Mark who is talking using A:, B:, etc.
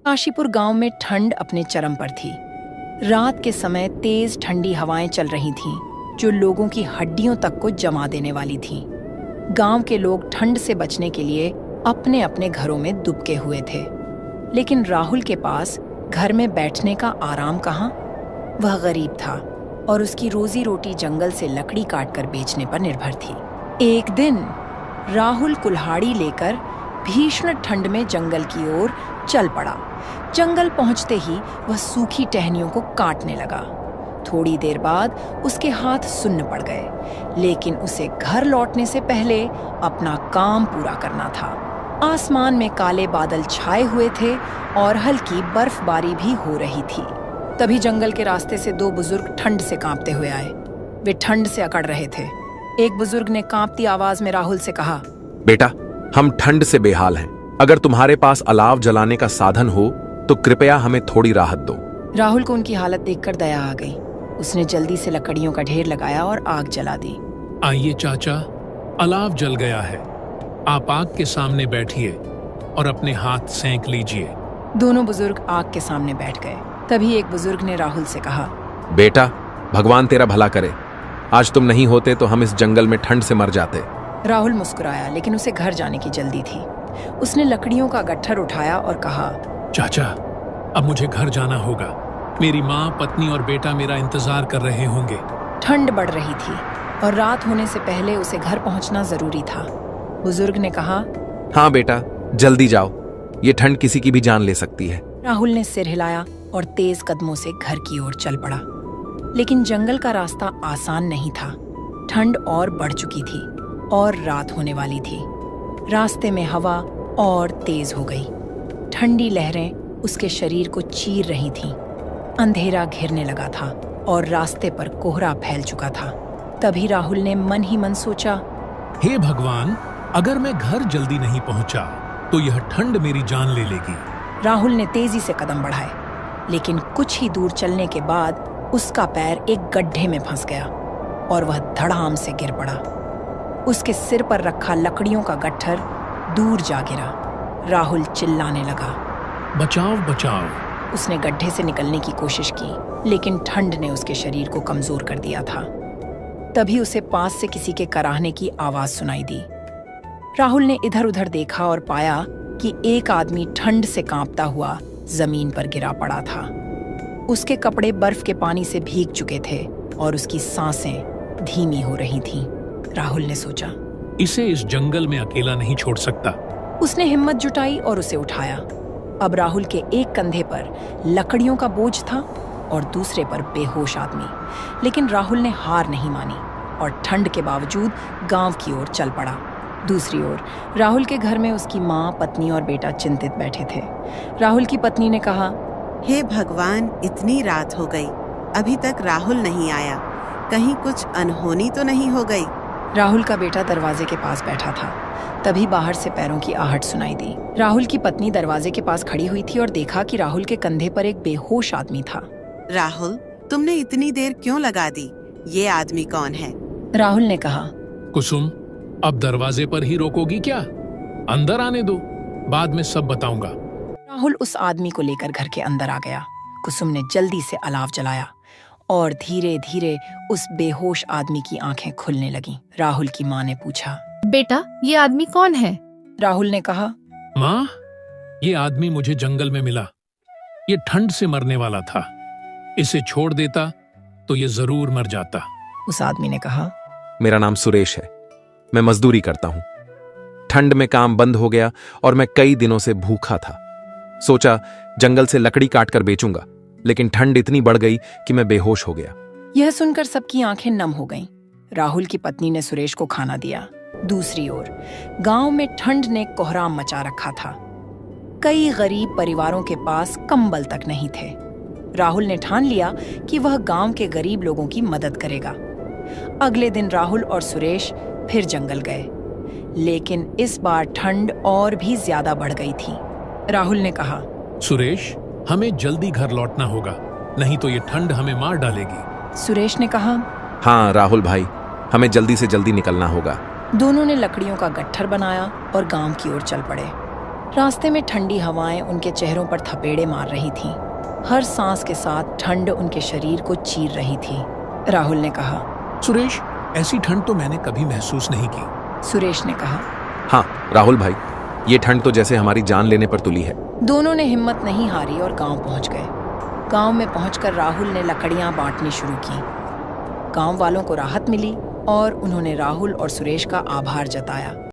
A: काशीपुर गांव में ठंड अपने चरम पर थी। रात के समय तेज ठंडी हवाएं चल रही थीं, जो लोगों की हड्डियों तक को जमा देने वाली थीं। गांव के लोग ठंड से बचने के लिए अपने अपने घरों में दुबके हुए थे, लेकिन राहुल के पास घर में बैठने का आराम कहाँ। वह गरीब था और उसकी रोजी रोटी जंगल से लकड़ी काटकर बेचने पर निर्भर थी। एक दिन राहुल कुल्हाड़ी लेकर भीषण ठंड में जंगल की ओर चल पड़ा। जंगल पहुंचते ही वह सूखी टहनियों को काटने लगा। थोड़ी देर बाद उसके हाथ सुन्न पड़ गए, लेकिन उसे घर लौटने से पहले अपना काम पूरा करना था। आसमान में काले बादल छाए हुए थे और हल्की बर्फबारी भी हो रही थी। तभी जंगल के रास्ते से दो बुजुर्ग ठंड से कांपते हुए आए। वे ठंड से अकड़ रहे थे। एक बुजुर्ग ने कांपती आवाज में राहुल से कहा,
B: बेटा, हम ठंड से बेहाल हैं। अगर तुम्हारे पास अलाव जलाने का साधन हो तो कृपया हमें थोड़ी राहत दो।
A: राहुल को उनकी हालत देखकर दया आ गई। उसने जल्दी से लकड़ियों का ढेर लगाया और आग जला दी।
C: आइए चाचा, अलाव जल गया है। आप आग के सामने बैठिए और अपने हाथ सेंक लीजिए।
A: दोनों बुजुर्ग आग के सामने बैठ गए। तभी एक बुजुर्ग ने राहुल से कहा,
B: बेटा, भगवान तेरा भला करे। आज तुम नहीं होते तो हम इस जंगल में ठंड से मर जाते।
A: राहुल मुस्कुराया, लेकिन उसे घर जाने की जल्दी थी। उसने लकड़ियों का गट्ठर उठाया और कहा,
C: चाचा, अब मुझे घर जाना होगा। मेरी माँ, पत्नी और बेटा मेरा इंतजार कर रहे होंगे।
A: ठंड बढ़ रही थी और रात होने से पहले उसे घर पहुंचना जरूरी था। बुजुर्ग ने कहा,
B: हाँ बेटा, जल्दी जाओ। ये ठंड किसी की भी जान ले सकती है।
A: राहुल ने सिर हिलाया और तेज कदमों से घर की ओर चल पड़ा। लेकिन जंगल का रास्ता आसान नहीं था। ठंड और बढ़ चुकी थी और रात होने वाली थी। रास्ते में हवा और तेज हो गई। ठंडी लहरें उसके शरीर को चीर रही थीं। अंधेरा घिरने लगा था और रास्ते पर कोहरा फैल चुका था। तभी राहुल ने मन ही मन सोचा,
C: हे भगवान, अगर मैं घर जल्दी नहीं पहुंचा तो यह ठंड मेरी जान ले लेगी।
A: राहुल ने तेजी से कदम बढ़ाए, लेकिन कुछ ही दूर चलने के बाद उसका पैर एक गड्ढे में फंस गया और वह धड़ाम से गिर पड़ा। उसके सिर पर रखा लकड़ियों का गट्ठर दूर जा गिरा। राहुल चिल्लाने लगा,
C: बचाओ बचाओ।
A: उसने गड्ढे से निकलने की कोशिश की, लेकिन ठंड ने उसके शरीर को कमजोर कर दिया था। तभी उसे पास से किसी के कराहने की आवाज सुनाई दी। राहुल ने इधर उधर देखा और पाया कि एक आदमी ठंड से कांपता हुआ जमीन पर गिरा पड़ा था। उसके कपड़े बर्फ के पानी से भीग चुके थे और उसकी सांसें धीमी हो रही थीं। राहुल ने सोचा,
C: इसे इस जंगल में अकेला नहीं छोड़ सकता।
A: उसने हिम्मत जुटाई और उसे उठाया। अब राहुल के एक कंधे पर लकड़ियों का बोझ था और दूसरे पर बेहोश आदमी। लेकिन राहुल ने हार नहीं मानी और ठंड के बावजूद गांव की ओर चल पड़ा। दूसरी ओर राहुल के घर में उसकी माँ, पत्नी और बेटा चिंतित बैठे थे। राहुल की पत्नी ने कहा,
D: हे भगवान, इतनी रात हो गई, अभी तक राहुल नहीं आया। कहीं कुछ अनहोनी तो नहीं हो गई।
A: राहुल का बेटा दरवाजे के पास बैठा था। तभी बाहर से पैरों की आहट सुनाई दी। राहुल की पत्नी दरवाजे के पास खड़ी हुई थी और देखा कि राहुल के कंधे पर एक बेहोश आदमी था।
D: राहुल, तुमने इतनी देर क्यों लगा दी? ये आदमी कौन है?
A: राहुल ने कहा,
C: कुसुम, अब दरवाजे पर ही रोकोगी क्या? अंदर आने दो, बाद में सब बताऊंगा।
A: राहुल उस आदमी को लेकर घर के अंदर आ गया। कुसुम ने जल्दी से अलाव जलाया और धीरे धीरे उस बेहोश आदमी की आंखें खुलने लगीं। राहुल की माँ ने पूछा,
E: बेटा, ये आदमी कौन है?
A: राहुल ने कहा,
C: माँ, ये आदमी मुझे जंगल में मिला। ये ठंड से मरने वाला था। इसे छोड़ देता तो ये जरूर मर जाता।
A: उस आदमी ने कहा,
B: मेरा नाम सुरेश है। मैं मजदूरी करता हूं। ठंड में काम बंद हो गया और मैं कई दिनों से भूखा था। सोचा जंगल से लकड़ी काट कर बेचूंगा, लेकिन ठंड इतनी बढ़ गई कि मैं बेहोश हो गया।
A: यह सुनकर सबकी आंखें नम हो गईं। राहुल की पत्नी ने सुरेश को खाना दिया। दूसरी ओर गांव में ठंड ने कोहराम मचा रखा था। कई गरीब परिवारों के पास कंबल तक नहीं थे। राहुल ने ठान लिया कि वह गांव के गरीब लोगों की मदद करेगा। अगले दिन राहुल और सुरेश फिर जंगल गए, लेकिन इस बार ठंड और भी ज्यादा बढ़ गई थी। राहुल ने कहा,
C: सुरेश, हमें जल्दी घर लौटना होगा, नहीं तो ये ठंड हमें मार डालेगी।
A: सुरेश ने कहा,
B: हाँ राहुल भाई, हमें जल्दी से जल्दी निकलना होगा।
A: दोनों ने लकड़ियों का गट्ठर बनाया और गांव की ओर चल पड़े। रास्ते में ठंडी हवाएं उनके चेहरों पर थपेड़े मार रही थीं। हर सांस के साथ ठंड उनके शरीर को चीर रही थी। राहुल ने कहा,
C: सुरेश, ऐसी ठंड तो मैंने कभी महसूस नहीं की।
A: सुरेश ने कहा,
B: हाँ राहुल भाई, ये ठंड तो जैसे हमारी जान लेने पर तुली है।
A: दोनों ने हिम्मत नहीं हारी और गांव पहुंच गए। गांव में पहुंचकर राहुल ने लकड़ियां बांटनी शुरू की। गांव वालों को राहत मिली और उन्होंने राहुल और सुरेश का आभार जताया।